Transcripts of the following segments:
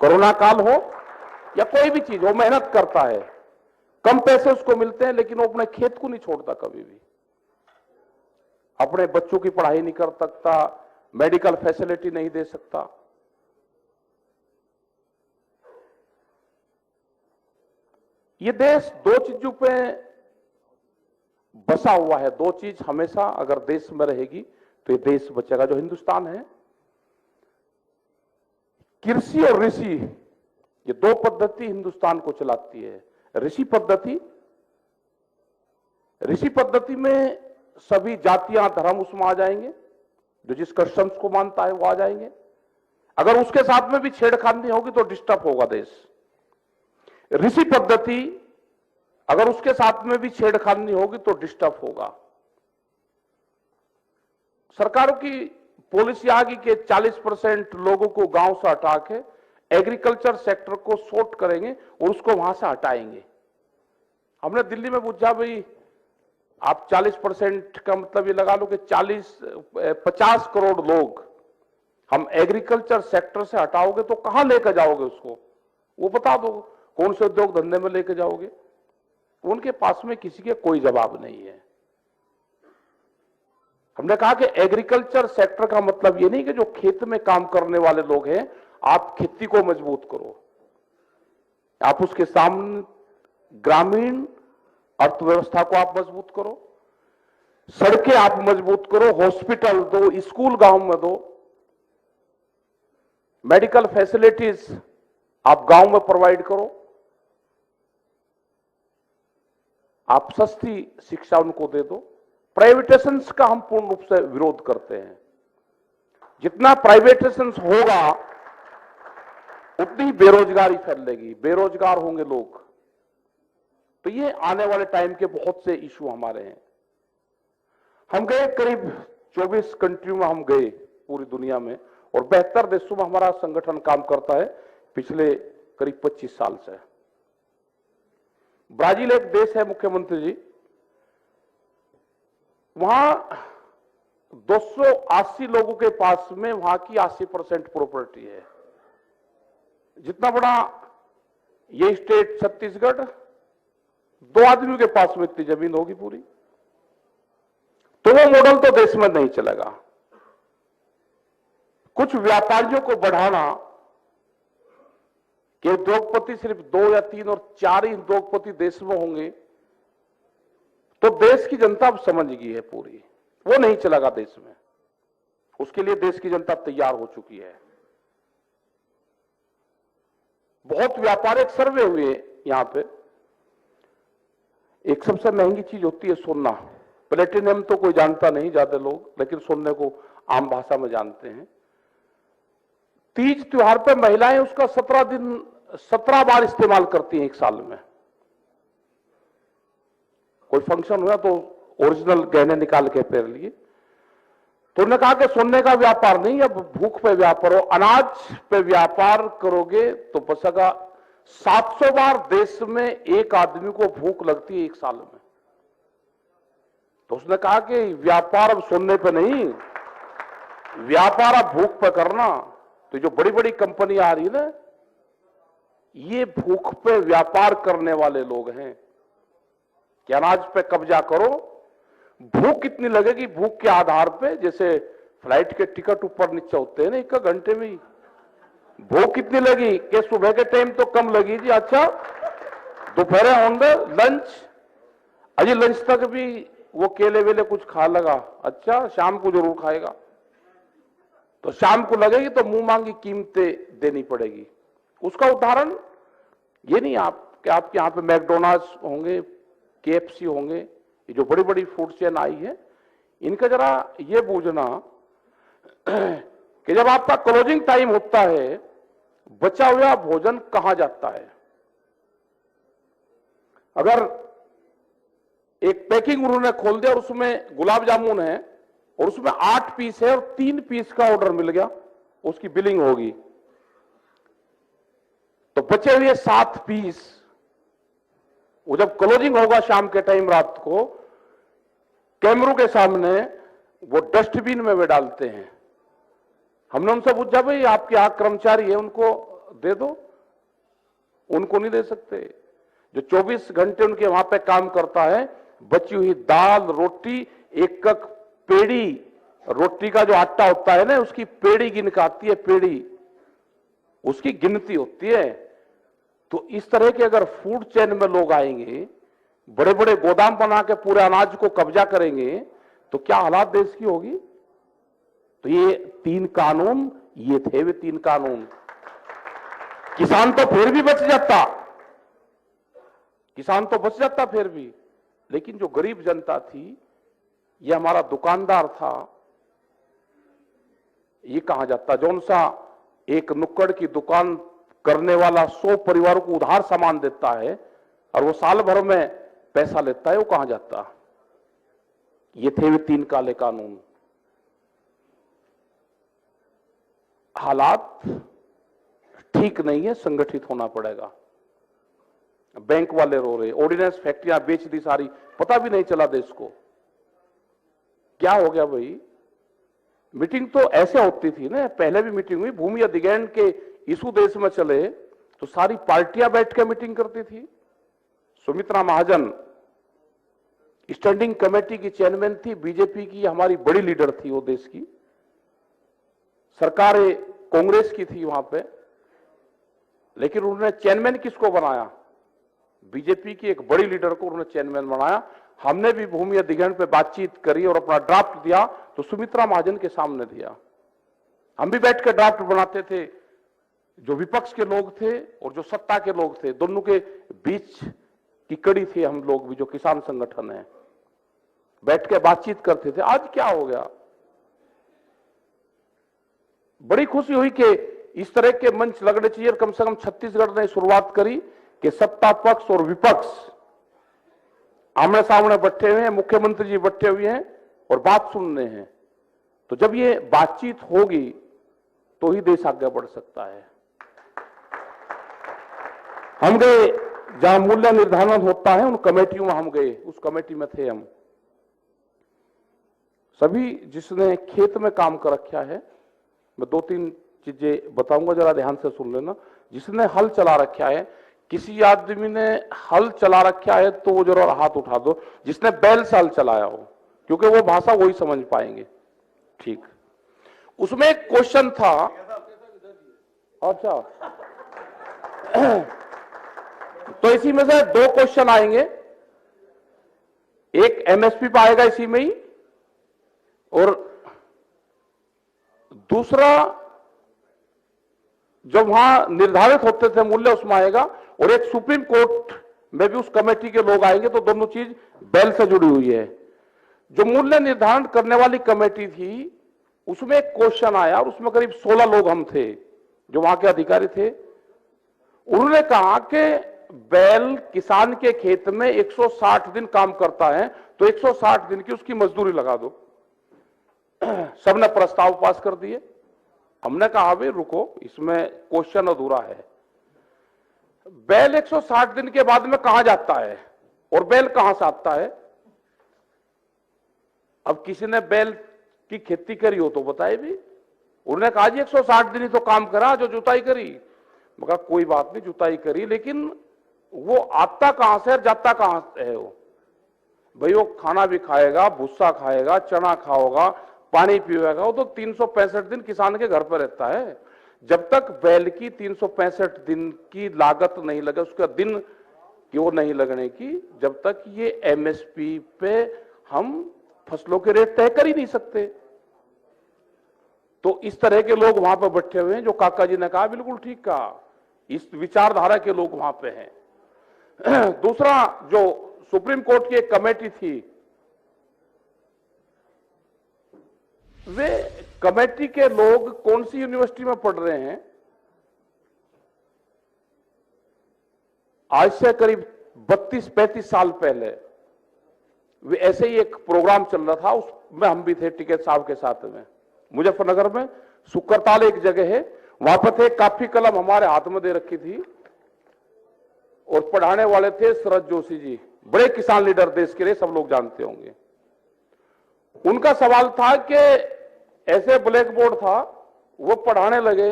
Corona काल हो या कोई भी चीज हो, मेहनत करता है, कम पैसे उसको मिलते हैं, लेकिन वो अपने खेत को नहीं छोड़ता कभी भी, अपने बच्चों की पढ़ाई नहीं कर सकता, मेडिकल फैसिलिटी नहीं दे सकता। ये देश दो चीजों पे बसा हुआ है, दो चीज हमेशा अगर देश में रहेगी तो ये देश बचेगा। जो हिंदुस्तान है, कृषि और ऋषि, ये दो पद्धति हिंदुस्तान को चलाती है। ऋषि पद्धति में सभी जातियां धर्म उसमें आ जाएंगे, जो जिस कस्टम्स को मानता है वो आ जाएंगे। अगर उसके साथ में भी छेड़खानी होगी तो डिस्टर्ब होगा देश। ऋषि पद्धति अगर उसके साथ में भी छेड़खानी होगी तो डिस्टर्ब होगा। सरकारों की पॉलिसी आ गई कि 40% लोगों को गांव से हटा के एग्रीकल्चर सेक्टर को शॉर्ट करेंगे और उसको वहां से हटाएंगे। हमने दिल्ली में पूछा, भाई आप 40% का मतलब ये लगा लो कि 50 करोड़ लोग हम एग्रीकल्चर सेक्टर से हटाओगे तो कहां लेकर जाओगे उसको, वो बता दो, कौन से उद्योग धंधे में लेकर जाओगे? उनके पास में किसी के कोई जवाब नहीं है। हमने कहा कि एग्रीकल्चर सेक्टर का मतलब ये नहीं कि जो खेत में काम करने वाले लोग हैं, आप खेती को मजबूत करो, आप उसके सामने ग्रामीण अर्थव्यवस्था को आप मजबूत करो, सड़कें आप मजबूत करो, हॉस्पिटल दो, स्कूल गांव में दो, मेडिकल फैसिलिटीज आप गांव में प्रोवाइड करो, आप सस्ती शिक्षा उनको दे दो। प्राइवेटाइजेशन का हम पूर्ण रूप से विरोध करते हैं। जितना प्राइवेटाइजेशन होगा उतनी बेरोजगारी फैलेगी, बेरोजगार होंगे लोग। तो ये आने वाले टाइम के बहुत से इशू हमारे हैं। हम गए करीब 24 कंट्री में हम गए पूरी दुनिया में, और 72 देशों में हमारा संगठन काम करता है पिछले करीब 25 साल से। ब्राजील एक देश है मुख्यमंत्री जी, वहां 280 लोगों के पास में वहां की 80% प्रॉपर्टी है। जितना बड़ा ये स्टेट छत्तीसगढ़, 2 आदमियों के पास में इतनी जमीन होगी पूरी। तो वो मॉडल तो देश में नहीं चलेगा। कुछ व्यापारियों को बढ़ाना कि उद्योगपति सिर्फ 2 या 3 और 4 ही उद्योगपति देश में होंगे, तो देश की जनता अब समझ गई है पूरी, वो नहीं चलेगा देश में। उसके लिए देश की जनता तैयार हो चुकी है। बहुत व्यापारिक सर्वे हुए यहां पे। एक सबसे महंगी चीज होती है सोना। प्लेटिनियम तो कोई जानता नहीं ज्यादा लोग, लेकिन सोने को आम भाषा में जानते हैं। तीज त्योहार पे महिलाएं उसका 17 बार इस्तेमाल करती हैं एक साल में। कोई फंक्शन हुआ तो ओरिजिनल गहने निकाल के पहन लिए। तो उन्होंने कहा कि सोने का व्यापार नहीं, अब भूख पे व्यापार हो, अनाज पे व्यापार करोगे तो बचेगा। 700 बार देश में एक आदमी को भूख लगती है एक साल में। तो उसने कहा कि व्यापार अब सोने पे नहीं, व्यापार अब भूख पे करना। तो जो बड़ी बड़ी कंपनी आ रही है ना, ये भूख पे व्यापार करने वाले लोग हैं कि अनाज पे कब्जा करो। भूख कितनी लगेगी, भूख के आधार पे, जैसे फ्लाइट के टिकट ऊपर नीचे होते हैं ना 1 घंटे में ही। भूख कितनी लगी कि सुबह के टाइम तो कम लगी जी, अच्छा दोपहर होंगे लंच, अजी लंच तक भी वो केले वेले कुछ खा लगा, अच्छा शाम को जरूर खाएगा। तो शाम को लगेगी तो मुंह मांगी कीमतें देनी पड़ेगी। उसका उदाहरण ये नहीं कि आपके यहां पे मैकडोनाल्ड्स होंगे, KFC होंगे, ये जो बड़ी बड़ी फूड चेन आई है, इनका जरा ये बूझना कि जब आपका क्लोजिंग टाइम होता है, बचा हुआ भोजन कहां जाता है। अगर एक पैकिंग उन्होंने खोल दिया और उसमें गुलाब जामुन है और उसमें 8 पीस है और 3 पीस का ऑर्डर मिल गया, उसकी बिलिंग होगी, तो बचे हुए 7 पीस वो जब क्लोजिंग होगा शाम के टाइम रात को, कैमरों के सामने वो डस्टबिन में वे डालते हैं। हमने उनसे पूछा, भाई आपके यहां कर्मचारी है, उनको दे दो, उनको नहीं दे सकते। जो 24 घंटे उनके वहां पे काम करता है, बची हुई दाल रोटी, एक एक पेड़ी रोटी का जो आटा होता है ना, उसकी पेड़ी गिन के आती है, पेड़ी उसकी गिनती होती है। तो इस तरह के अगर फूड चेन में लोग आएंगे, बड़े बड़े गोदाम बना के पूरे अनाज को कब्जा करेंगे, तो क्या हालात देश की होगी। तो ये 3 कानून, ये थे वे 3 कानून। किसान तो फिर भी बच जाता, किसान तो बच जाता फिर भी, लेकिन जो गरीब जनता थी, ये हमारा दुकानदार था, ये कहां जाता। जौन सा एक नुक्कड़ की दुकान करने वाला 100 परिवारों को उधार सामान देता है और वो साल भर में पैसा लेता है, वो कहां जाता। ये थे वे 3 काले कानून। हालात ठीक नहीं है, संगठित होना पड़ेगा। बैंक वाले रो रहे, ऑर्डिनेंस फैक्ट्रियां बेच दी सारी, पता भी नहीं चला देश को क्या हो गया। भाई मीटिंग तो ऐसे होती थी ना, पहले भी मीटिंग हुई, भूमि अधिग्रहण के इशू देश में चले तो सारी पार्टियां बैठ के मीटिंग करती थी। सुमित्रा महाजन स्टैंडिंग कमेटी की चेयरमैन थी, बीजेपी की हमारी बड़ी लीडर थी वो देश की। सरकार कांग्रेस की थी वहां पे, लेकिन उन्होंने चेयरमैन किसको बनाया, बीजेपी की एक बड़ी लीडर को उन्होंने चेयरमैन बनाया। हमने भी भूमि अधिग्रहण पे बातचीत करी और अपना ड्राफ्ट दिया, तो सुमित्रा महाजन के सामने दिया। हम भी बैठ कर ड्राफ्ट बनाते थे, जो विपक्ष के लोग थे और जो सत्ता के लोग थे, दोनों के बीच की कड़ी थी हम लोग भी, जो किसान संगठन है, बैठ के बातचीत करते थे। आज क्या हो गया। बड़ी खुशी हुई कि इस तरह के मंच लगने चाहिए। कम से कम छत्तीसगढ़ ने शुरुआत करी कि सत्ता पक्ष और विपक्ष आमने सामने बैठे हुए हैं, मुख्यमंत्री जी बैठे हुए हैं और बात सुन रहे हैं। तो जब ये बातचीत होगी तो ही देश आगे बढ़ सकता है। हम गए जहां मूल्य निर्धारण होता है, उन कमेटियों में हम गए, उस कमेटी में थे हम सभी। जिसने खेत में काम कर रखा है, मैं 2-3 चीजें बताऊंगा, जरा ध्यान से सुन लेना। जिसने हल चला रखा है, किसी आदमी ने हल चला रखा है तो वो जरा हाथ उठा दो, जिसने बैल से हल चलाया हो, क्योंकि वो भाषा वही समझ पाएंगे। ठीक, उसमें एक क्वेश्चन था। अच्छा तो इसी में से 2 क्वेश्चन आएंगे, एक एमएसपी पे आएगा इसी में ही, और दूसरा जो वहां निर्धारित होते थे मूल्य उसमें आएगा, और एक सुप्रीम कोर्ट में भी उस कमेटी के लोग आएंगे। तो दोनों चीज बैल से जुड़ी हुई है। जो मूल्य निर्धारण करने वाली कमेटी थी, उसमें एक क्वेश्चन आया और उसमें करीब 16 लोग हम थे जो वहां के अधिकारी थे। उन्होंने कहा कि बैल किसान के खेत में 160 दिन काम करता है, तो 160 दिन की उसकी मजदूरी लगा दो। सबने प्रस्ताव पास कर दिए। हमने कहा भाई रुको, इसमें क्वेश्चन अधूरा है। बैल 160 दिन के बाद में कहां जाता है और बैल कहां से आता है। अब किसी ने बैल की खेती करी हो तो बताए भी। उन्होंने कहा जी 160 दिन ही तो काम करा, जो जुताई करी। मगर कोई बात नहीं, जुताई करी, लेकिन वो आता कहां से और जाता कहां से है। वो भाई वो खाना भी खाएगा, भूसा खाएगा, चना खाओगा, पानी पीएगा, वो तो 365 दिन किसान के घर पर रहता है। जब तक बैल की 365 दिन की लागत नहीं लगे, उसका दिन की वो नहीं लगने की, जब तक ये एमएसपी पे हम फसलों के रेट तय कर ही नहीं सकते। तो इस तरह के लोग वहां पर बैठे हुए हैं। जो काका जी ने कहा बिल्कुल ठीक कहा, इस विचारधारा के लोग वहां पे हैं। दूसरा, जो सुप्रीम कोर्ट की एक कमेटी थी, वे कमेटी के लोग कौन सी यूनिवर्सिटी में पढ़ रहे हैं। आज से करीब 32-35 साल पहले वे ऐसे ही एक प्रोग्राम चल रहा था, उसमें हम भी थे टिकैत साहब के साथ में। मुजफ्फरनगर में सुकरताल एक जगह है, वहां पर थे, काफी कलम हमारे हाथ में दे रखी थी, और पढ़ाने वाले थे शरद जोशी जी, बड़े किसान लीडर देश के लिए, सब लोग जानते होंगे। उनका सवाल था कि ऐसे ब्लैक बोर्ड था, वो पढ़ाने लगे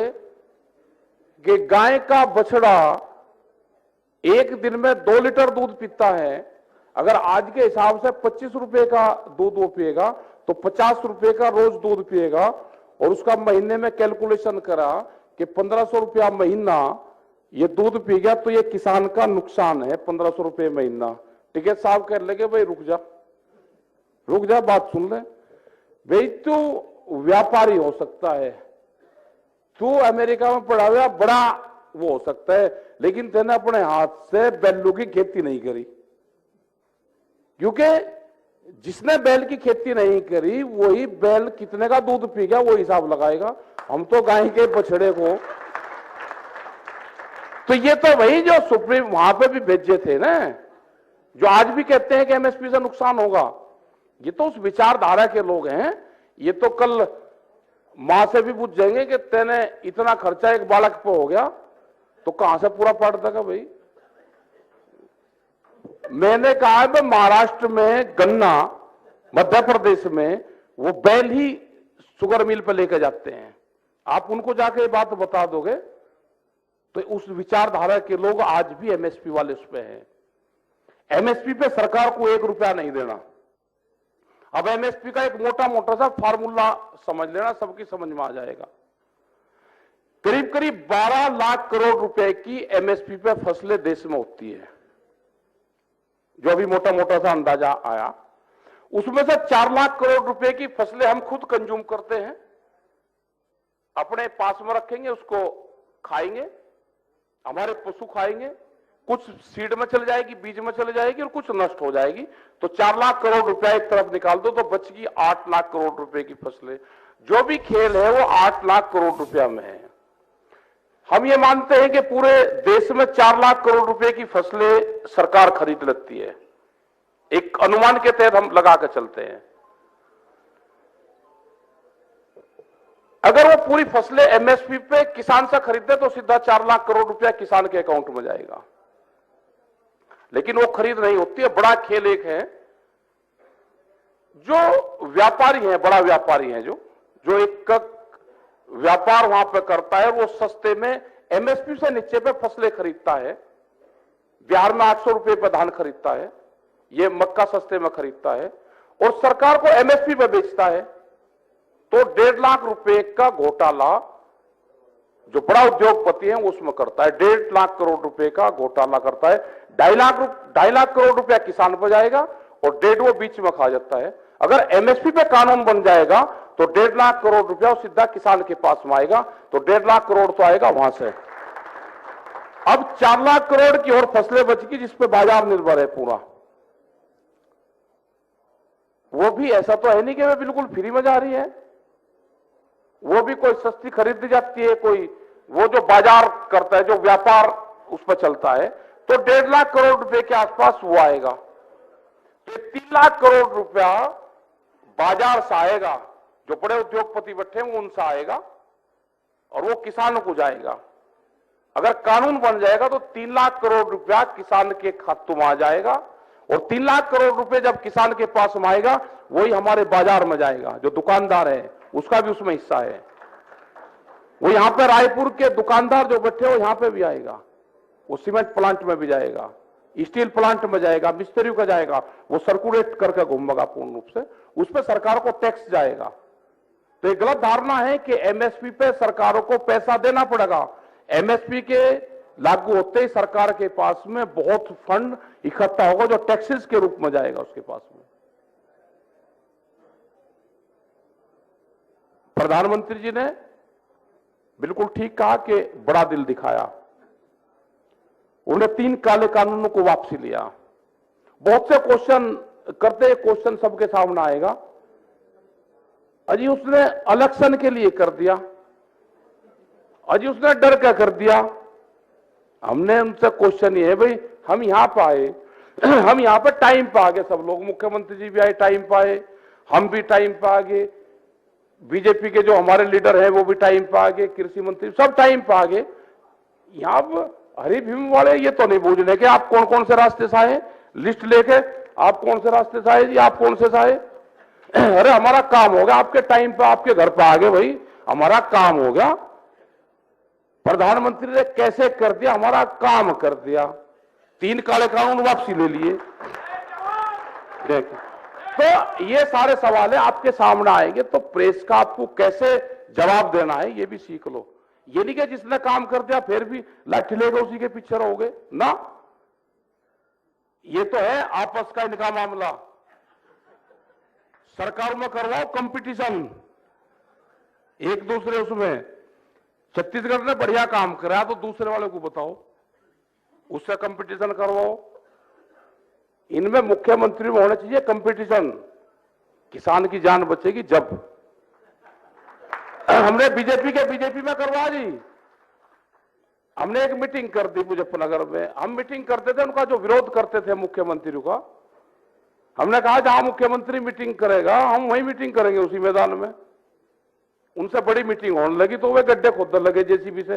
कि गाय का बछड़ा एक दिन में 2 लीटर दूध पीता है। अगर आज के हिसाब से 25 रुपए का दूध वो पिएगा तो 50 रुपए का रोज दूध पिएगा, और उसका महीने में कैलकुलेशन करा कि 1500 रुपया महीना ये दूध पी गया, तो ये किसान का नुकसान है 1500 रुपये महीना। टिकट साहब कह लगे भाई रुक जा बात सुन ले भाई, तू व्यापारी हो सकता है, तू अमेरिका में पढ़ा हुआ बड़ा वो हो सकता है, लेकिन तेने अपने हाथ से बैलों की खेती नहीं करी, क्योंकि जिसने बैल की खेती नहीं करी वही बैल कितने का दूध पी गया वो हिसाब लगाएगा। हम तो गाय के बछड़े को, तो ये तो वही जो सुप्रीम वहां पे भी भेजे थे ना, जो आज भी कहते हैं कि एमएसपी से नुकसान होगा, ये तो उस विचारधारा के लोग हैं। ये तो कल मां से भी पूछ जाएंगे कि तेने इतना खर्चा एक बालक पे हो गया तो कहां से पूरा पड़ देगा भाई। मैंने कहा है महाराष्ट्र में गन्ना, मध्य प्रदेश में वो बैल ही शुगर मिल पर लेकर जाते हैं। आप उनको जाके ये बात बता दोगे तो उस विचारधारा के लोग आज भी एमएसपी वाले उस पे हैं। एमएसपी पे सरकार को 1 रुपया नहीं देना। अब एमएसपी का एक मोटा सा फार्मूला समझ लेना, सबकी समझ में आ जाएगा। करीब करीब 12 लाख करोड़ रुपए की एमएसपी पे फसलें देश में होती है, जो अभी मोटा सा अंदाजा आया। उसमें से 4 लाख करोड़ रुपए की फसलें हम खुद कंज्यूम करते हैं, अपने पास में रखेंगे, उसको खाएंगे, हमारे पशु खाएंगे, कुछ सीड में चल जाएगी, बीज में चले जाएगी और कुछ नष्ट हो जाएगी। तो 4 लाख करोड़ रुपया एक तरफ निकाल दो तो बच गई 8 लाख करोड़ रुपए की फसलें। जो भी खेल है वो 8 लाख करोड़ रुपया में है। हम ये मानते हैं कि पूरे देश में 4 लाख करोड़ रुपए की फसलें सरकार खरीद लेती है, एक अनुमान के तहत हम लगा कर चलते हैं। अगर वो पूरी फसलें एमएसपी पे किसान से खरीदे तो सीधा 4 लाख करोड़ रुपया किसान के अकाउंट में जाएगा, लेकिन वो खरीद नहीं होती है। बड़ा खेल एक है, जो व्यापारी है, बड़ा व्यापारी है, जो एक व्यापार वहां पे करता है, वो सस्ते में एमएसपी से नीचे पे फसलें खरीदता है। बिहार में 800 रुपए पे धान खरीदता है, ये मक्का सस्ते में खरीदता है और सरकार को एमएसपी पे बेचता है। तो 1.5 लाख रुपए का घोटाला जो बड़ा उद्योगपति है वो उसमें करता है, 1.5 लाख करोड़ रुपए का घोटाला करता है। 2.5 लाख करोड़ रुपया किसान पर जाएगा और 1.5 वो बीच में खा जाता है। अगर एमएसपी पे कानून बन जाएगा तो 1.5 लाख करोड़ रुपया सीधा किसान के पास में आएगा, तो 1.5 लाख करोड़ तो आएगा वहां से। अब 4 लाख करोड़ की और फसलें बच गई जिसपे बाजार निर्भर है पूरा। वो भी ऐसा तो है नहीं कि वे बिल्कुल फ्री में जा रही है, वो भी कोई सस्ती खरीदी जाती है, कोई वो जो बाजार करता है, जो व्यापार उस पर चलता है, तो 1.5 लाख करोड़ रुपए के आसपास वो आएगा। तो 3 लाख करोड़ रुपया बाजार से आएगा, जो बड़े उद्योगपति बैठे हैं उनसे आएगा और वो किसानों को जाएगा। अगर कानून बन जाएगा तो 3 लाख करोड़ रुपया किसान के खातों में आ जाएगा और 3 लाख करोड़ रुपए जब किसान के पास में आएगा वही हमारे बाजार में जाएगा। जो दुकानदार है उसका भी उसमें हिस्सा है। वो यहां पे रायपुर के दुकानदार जो बैठे हो यहां पे भी आएगा, वो सीमेंट प्लांट में भी जाएगा, स्टील प्लांट में जाएगा, मिस्त्रियों का जाएगा, वो सर्कुलेट करके घूमेगा पूर्ण रूप से, उस पर सरकार को टैक्स जाएगा। तो एक गलत धारणा है कि एमएसपी पे सरकारों को पैसा देना पड़ेगा। एमएसपी के लागू होते ही सरकार के पास में बहुत फंड इकट्ठा होगा जो टैक्सेस के रूप में जाएगा उसके पास में। प्रधानमंत्री जी ने बिल्कुल ठीक कहा कि बड़ा दिल दिखाया। उन्हें 3 काले कानूनों को वापसी लिया। बहुत से क्वेश्चन करते, क्वेश्चन सबके सामने आएगा, अजी उसने इलेक्शन के लिए कर दिया, अजी उसने डर क्या कर दिया। हमने उनसे क्वेश्चन ये है भाई, हम यहां पर आए, हम यहां पर टाइम पर आ गए, सब लोग, मुख्यमंत्री जी भी आए टाइम पर आए, हम भी टाइम पर आ गए, बीजेपी के जो हमारे लीडर हैं वो भी टाइम पर आ गए, कृषि मंत्री सब टाइम पर आ गए। यहां पर हरि भीम वाले ये तो नहीं पूछ रहे कि आप कौन कौन से रास्ते से आए, लिस्ट लेके आप कौन से रास्ते से आए जी, आप कौन से आए। अरे हमारा काम हो गया, आपके टाइम पे आपके घर पे आ गए भाई, हमारा काम हो गया। प्रधानमंत्री ने कैसे कर दिया, हमारा काम कर दिया। 3 काले कानून वापसी ले लिए। तो ये सारे सवाल है आपके सामने आएंगे, तो प्रेस का आपको कैसे जवाब देना है ये भी सीख लो। ये नहीं कि जिसने काम कर दिया फिर भी लाठी लेकर उसी के पीछे रहोगे ना। ये तो है आपस का इनका मामला। सरकार में करवाओ कंपटीशन एक दूसरे उसमें। छत्तीसगढ़ ने बढ़िया काम करा तो दूसरे वाले को बताओ, उससे कंपटीशन करवाओ। इनमें मुख्यमंत्री में होना चाहिए कंपटीशन। किसान की जान बचेगी जब। हमने बीजेपी में करवा दी। हमने एक मीटिंग कर दी मुजफ्फरनगर में। हम मीटिंग करते थे, उनका जो विरोध करते थे मुख्यमंत्री का, हमने कहा जहां मुख्यमंत्री मीटिंग करेगा हम वहीं मीटिंग करेंगे उसी मैदान में। उनसे बड़ी मीटिंग होने लगी तो वे गड्ढे खोदने लगे जेसीबी से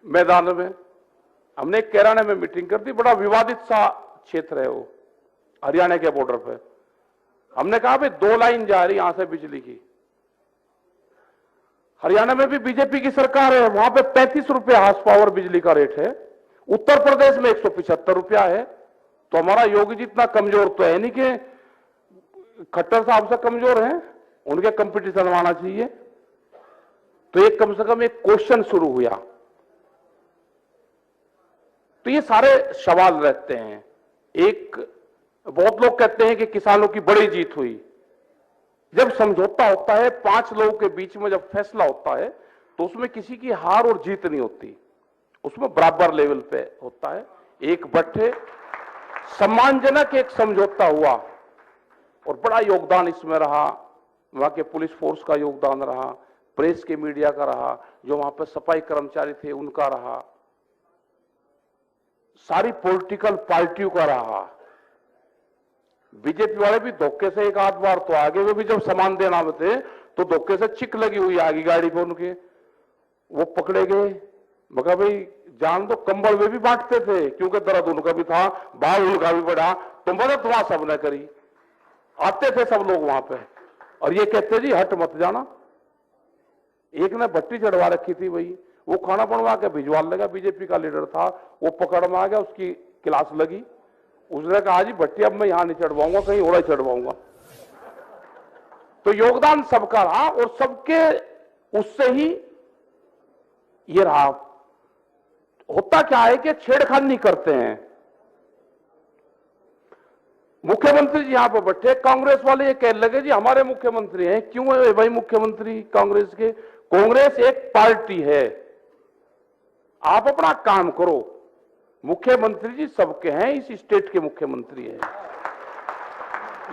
मैदान में। हमने एक कैराने में मीटिंग कर दी, बड़ा विवादित सा क्षेत्र है वो, हरियाणा के बॉर्डर पे। हमने कहा भाई 2 लाइन जा रही यहां से बिजली की। हरियाणा में भी बीजेपी की सरकार है, वहां पे 35 रुपए हाउस पावर बिजली का रेट है। उत्तर प्रदेश में 175 रुपया है। तो हमारा योगी जी इतना कमजोर तो है नहीं कि खट्टर साहब से कमजोर है, उनके कंपटीशन आना चाहिए। तो एक कम से कम एक क्वेश्चन शुरू हुआ। तो ये सारे सवाल रहते हैं। एक बहुत लोग कहते हैं कि किसानों की बड़ी जीत हुई। जब समझौता होता है 5 लोगों के बीच में, जब फैसला होता है तो उसमें किसी की हार और जीत नहीं होती, उसमें बराबर लेवल पे होता है। एक बैठे सम्मानजनक एक समझौता हुआ और बड़ा योगदान इसमें रहा। वहां के पुलिस फोर्स का योगदान रहा, प्रेस के मीडिया का रहा, जो वहां पर सफाई कर्मचारी थे उनका रहा, सारी पॉलिटिकल पार्टियों का रहा। बीजेपी वाले भी धोखे से एक आध बार तो आगे, वो भी जब सामान देना में थे तो धोखे से चिक लगी हुई आगे गाड़ी पे उनके, वो पकड़े गए। मगर भाई जान दो, कंबल वे भी बांटते थे क्योंकि दर्द उनका भी था, बाल उनका भी बढ़ा, तो मदद वहां सबने करी। आते थे सब लोग वहां पे और ये कहते जी हट मत जाना। एक ने भट्टी चढ़वा रखी थी भाई, वो खाना बनवा के भिजवा लगा, बीजेपी का लीडर था, वो पकड़ में आ गया, उसकी क्लास लगी। उसने कहा जी भट्टी अब मैं यहां नहीं चढ़वाऊंगा, कहीं और चढ़वाऊंगा। तो योगदान सबका रहा और सबके उससे ही ये रहा। होता क्या है कि छेड़खानी नहीं करते हैं। मुख्यमंत्री जी यहां पर बैठे, कांग्रेस वाले ये कहने लगे जी हमारे मुख्यमंत्री हैं। क्यों है भाई मुख्यमंत्री कांग्रेस के? कांग्रेस एक पार्टी है, आप अपना काम करो। मुख्यमंत्री जी सबके हैं, इस स्टेट के मुख्यमंत्री हैं।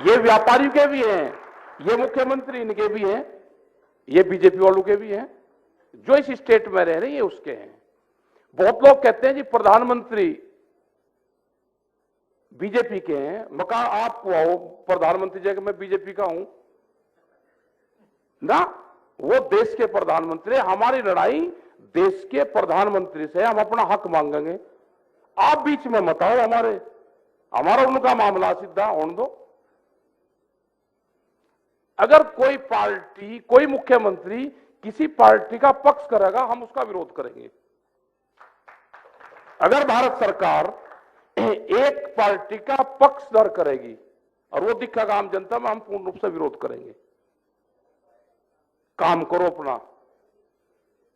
ये व्यापारी के भी हैं, ये मुख्यमंत्री इनके भी हैं, ये बीजेपी वालों के भी हैं। जो इस स्टेट में रह रहे हैं ये उसके हैं। बहुत लोग कहते हैं जी प्रधानमंत्री बीजेपी के हैं। मकान आपको आओ प्रधानमंत्री जगह मैं बीजेपी का हूं ना, वो देश के प्रधानमंत्री। हमारी लड़ाई देश के प्रधानमंत्री से, हम अपना हक मांगेंगे। आप बीच में मत आओ, हमारा उनका मामला सीधा होने दो। अगर कोई पार्टी, कोई मुख्यमंत्री किसी पार्टी का पक्ष करेगा हम उसका विरोध करेंगे। अगर भारत सरकार एक पार्टी का पक्ष दर करेगी और वो दिखेगा आम जनता में, हम पूर्ण रूप से विरोध करेंगे। काम करो अपना,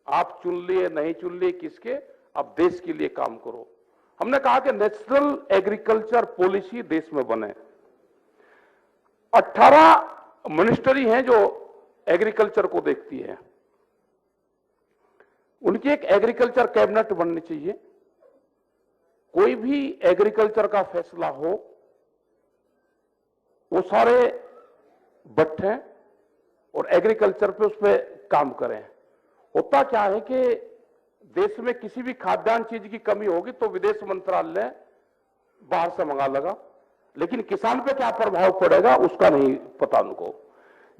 आप चुन लिए नहीं चुन लिए किसके, अब देश के लिए काम करो। हमने कहा कि नेशनल एग्रीकल्चर पॉलिसी देश में बने। 18 मिनिस्ट्री हैं जो एग्रीकल्चर को देखती है, उनकी एक एग्रीकल्चर कैबिनेट बननी चाहिए। कोई भी एग्रीकल्चर का फैसला हो वो सारे बैठे और एग्रीकल्चर पे उस पर काम करें। होता क्या है कि देश में किसी भी खाद्यान्न चीज की कमी होगी तो विदेश मंत्रालय बाहर से मंगा लेगा, लेकिन किसान पे क्या प्रभाव पड़ेगा उसका नहीं पता उनको।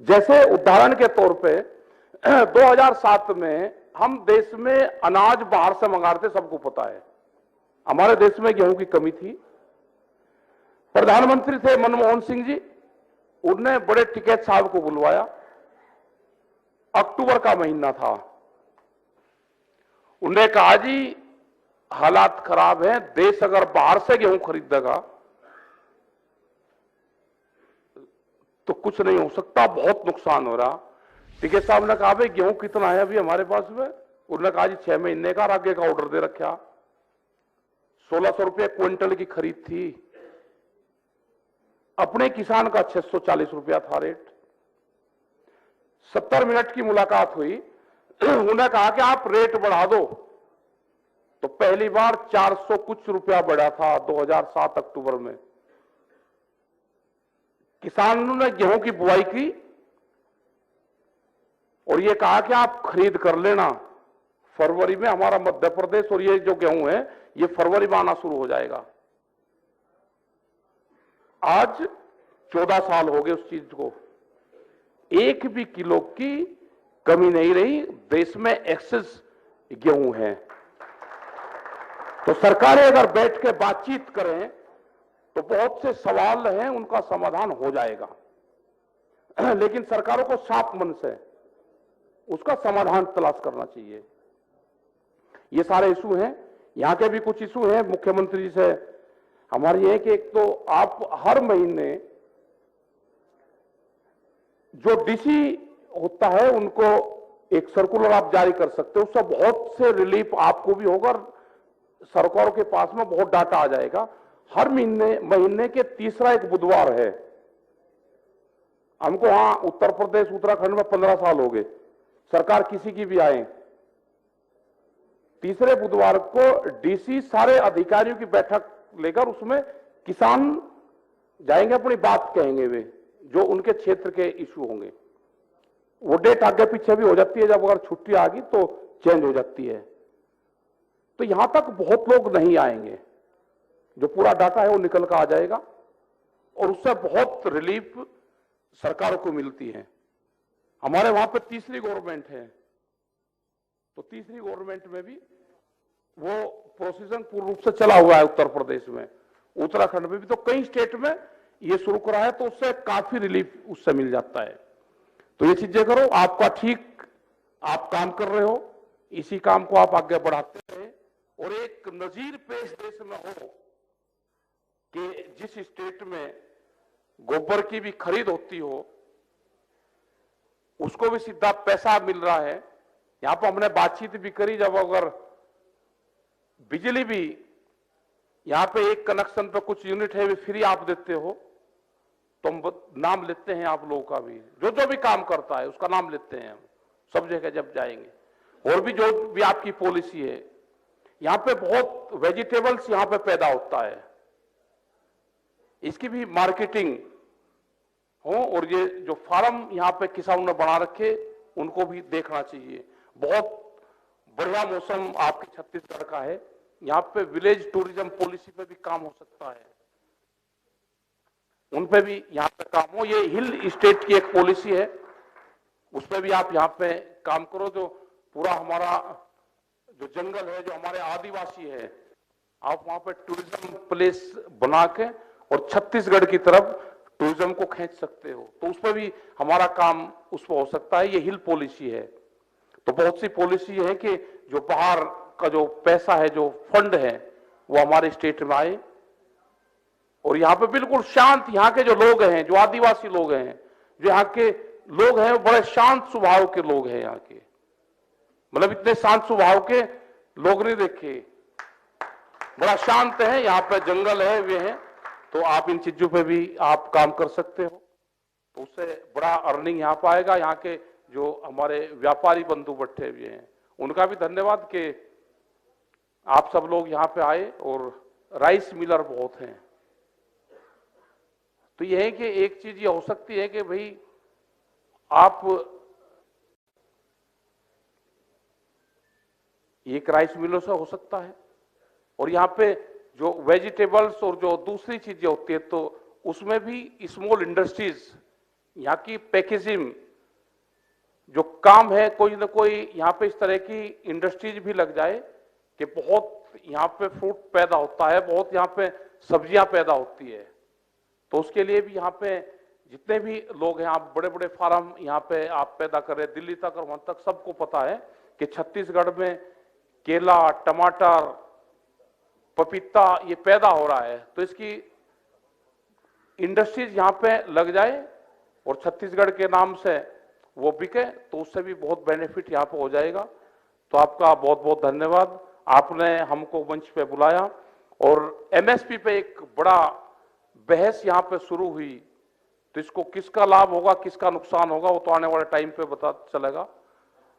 जैसे उदाहरण के तौर पे 2007 में हम देश में अनाज बाहर से मंगा रहे थे, सबको पता है। हमारे देश में गेहूं की कमी थी। प्रधानमंत्री थे मनमोहन सिंह जी, उन्होंने बड़े टिकैत साहब को बुलवाया। अक्टूबर का महीना था, उन्होंने कहा जी हालात खराब हैं, देश अगर बाहर से गेहूं खरीदेगा तो कुछ नहीं हो सकता, बहुत नुकसान हो रहा। टीके साहब ने कहा भाई गेहूं कितना है अभी हमारे पास में? उन्होंने कहा जी 6 महीने का, आगे का ऑर्डर दे रखा। 1600 रुपये क्विंटल की खरीद थी, अपने किसान का 640 रुपया था रेट। 70 मिनट की मुलाकात हुई, उन्होंने कहा कि आप रेट बढ़ा दो, तो पहली बार 400 कुछ रुपया बढ़ा था 2007 अक्टूबर में। किसानों ने गेहूं की बुआई की और ये कहा कि आप खरीद कर लेना, फरवरी में हमारा मध्य प्रदेश और ये जो गेहूं है ये फरवरी में आना शुरू हो जाएगा। आज 14 साल हो गए उस चीज को, एक भी किलो की कमी नहीं रही, देश में एक्सेस गेहूं है। तो सरकारें अगर बैठ के बातचीत करें तो बहुत से सवाल हैं उनका समाधान हो जाएगा, लेकिन सरकारों को साफ मन से उसका समाधान तलाश करना चाहिए। ये सारे इशू हैं, यहां के भी कुछ इशू हैं। मुख्यमंत्री जी से हमारी है कि एक तो आप हर महीने जो डीसी होता है उनको एक सर्कुलर आप जारी कर सकते हो, उससे बहुत से रिलीफ आपको भी होगा, सरकारों के पास में बहुत डाटा आ जाएगा। हर महीने के तीसरा एक बुधवार है, हमको वहां उत्तर प्रदेश उत्तराखंड में 15 साल हो गए, सरकार किसी की भी आए, तीसरे बुधवार को डीसी सारे अधिकारियों की बैठक लेकर उसमें किसान जाएंगे, अपनी बात कहेंगे, वे जो उनके क्षेत्र के इश्यू होंगे। वो डेट आगे पीछे भी हो जाती है, जब अगर छुट्टी आ गई तो चेंज हो जाती है। तो यहां तक बहुत लोग नहीं आएंगे, जो पूरा डाटा है वो निकल कर आ जाएगा और उससे बहुत रिलीफ सरकारों को मिलती है। हमारे वहां पे तीसरी गवर्नमेंट है, तो तीसरी गवर्नमेंट में भी वो प्रोसीजर पूर्ण रूप से चला हुआ है। उत्तर प्रदेश में, उत्तराखंड में भी, तो कई स्टेट में ये शुरू करा है, तो उससे काफी रिलीफ उससे मिल जाता है। तो ये चीजें करो, आपका ठीक आप काम कर रहे हो, इसी काम को आप आगे बढ़ाते रहे और एक नजीर पेश देश में हो कि जिस स्टेट में गोबर की भी खरीद होती हो उसको भी सीधा पैसा मिल रहा है। यहां पर हमने बातचीत भी करी, जब अगर बिजली भी यहां पे एक कनेक्शन पे कुछ यूनिट है वे फ्री आप देते हो, तो हम नाम लेते हैं आप लोगों का भी, जो जो भी काम करता है उसका नाम लेते हैं हम सब जगह जब जाएंगे। और भी जो भी आपकी पॉलिसी है, यहां पे बहुत वेजिटेबल्स यहां पे पैदा होता है, इसकी भी मार्केटिंग हो, और ये जो फार्म यहां पे किसानों ने बना रखे उनको भी देखना चाहिए। बहुत बढ़िया मौसम आपके छत्तीसगढ़ का है, यहां पे विलेज टूरिज्म पॉलिसी पे भी काम हो सकता है, उन पे भी यहां पे काम हो। ये हिल स्टेट की एक पॉलिसी है, उस पर भी आप यहां पे काम करो। जो पूरा हमारा जो जंगल है, जो हमारे आदिवासी है, आप वहां पे टूरिज्म प्लेस बना के और छत्तीसगढ़ की तरफ टूरिज्म को खींच सकते हो, तो उस पर भी हमारा काम उस पर हो सकता है। ये हिल पॉलिसी है। तो बहुत सी पॉलिसी है कि जो बाहर का जो पैसा है, जो फंड है, वो हमारे स्टेट में आए और यहाँ पे बिल्कुल शांत, यहाँ के जो लोग हैं, जो आदिवासी लोग हैं, जो यहाँ के लोग हैं, वो बड़े शांत स्वभाव के लोग हैं। यहाँ के मतलब इतने शांत स्वभाव के लोग नहीं देखे, बड़ा शांत है। यहाँ पे जंगल है, वे हैं, तो आप इन चीजों पे भी आप काम कर सकते हो, तो उससे बड़ा अर्निंग यहाँ पे आएगा। यहाँ के जो हमारे व्यापारी बंधु बैठे हुए हैं, उनका भी धन्यवाद कि आप सब लोग यहाँ पे आए, और राइस मिलर बहुत हैं। तो यह है कि एक चीज ये हो सकती है कि भाई आप एक राइस मिलर से हो सकता है, और यहाँ पे जो वेजिटेबल्स और जो दूसरी चीजें होती है, तो उसमें भी स्मॉल इंडस्ट्रीज, यहाँ की पैकेजिंग जो काम है, कोई ना कोई यहाँ पे इस तरह की इंडस्ट्रीज भी लग जाए कि बहुत यहाँ पे फ्रूट पैदा होता है, बहुत यहाँ पे सब्जियां पैदा होती है। तो उसके लिए भी यहाँ पे जितने भी लोग हैं, आप बड़े बड़े फार्म यहाँ पे आप पैदा कर रहे हैं, दिल्ली तक और वहां तक सबको पता है कि छत्तीसगढ़ में केला, टमाटर, पपीता ये पैदा हो रहा है, तो इसकी इंडस्ट्रीज यहां पे लग जाए और छत्तीसगढ़ के नाम से वो बिके, तो उससे भी बहुत बेनिफिट यहां पे हो जाएगा। तो आपका बहुत बहुत धन्यवाद, आपने हमको मंच पे बुलाया। और एमएसपी पे एक बड़ा बहस यहां पे शुरू हुई, तो इसको किसका लाभ होगा किसका नुकसान होगा वो तो आने वाले टाइम पे पता चलेगा,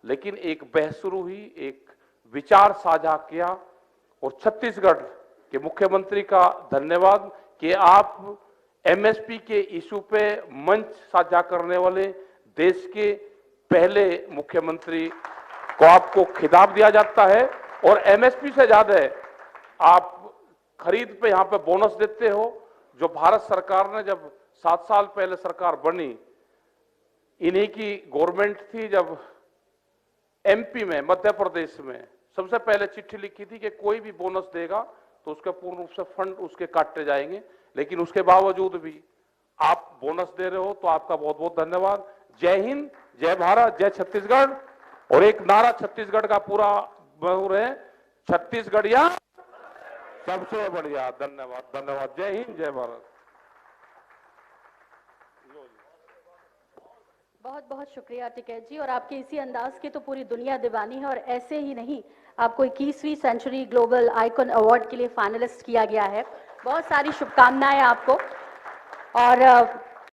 लेकिन एक बहस शुरू हुई, एक विचार साझा किया। और छत्तीसगढ़ के मुख्यमंत्री का धन्यवाद कि आप एमएसपी के इशू पे मंच साझा करने वाले देश के पहले मुख्यमंत्री को आपको खिताब दिया जाता है। और एमएसपी से ज्यादा आप खरीद पे यहां पे बोनस देते हो। जो भारत सरकार ने जब 7 साल पहले सरकार बनी, इन्हीं की गवर्नमेंट थी, जब एमपी में, मध्य प्रदेश में सबसे पहले चिट्ठी लिखी थी कि कोई भी बोनस देगा तो उसके पूर्ण रूप से फंड उसके काटे जाएंगे, लेकिन उसके बावजूद भी आप बोनस दे रहे हो, तो आपका बहुत बहुत धन्यवाद। जय हिंद, जय भारत, जय छत्तीसगढ़। और एक नारा छत्तीसगढ़ का पूरा बहुर है, छत्तीसगढ़िया सबसे बढ़िया। धन्यवाद, धन्यवाद। जय हिंद, जय भारत। बहुत बहुत शुक्रिया टिकैत जी, और आपके इसी अंदाज की तो पूरी दुनिया दीवानी है। और ऐसे ही नहीं, आपको 21वीं सेंचुरी ग्लोबल आइकॉन अवार्ड के लिए फाइनलिस्ट किया गया है। बहुत सारी शुभकामनाएं आपको। और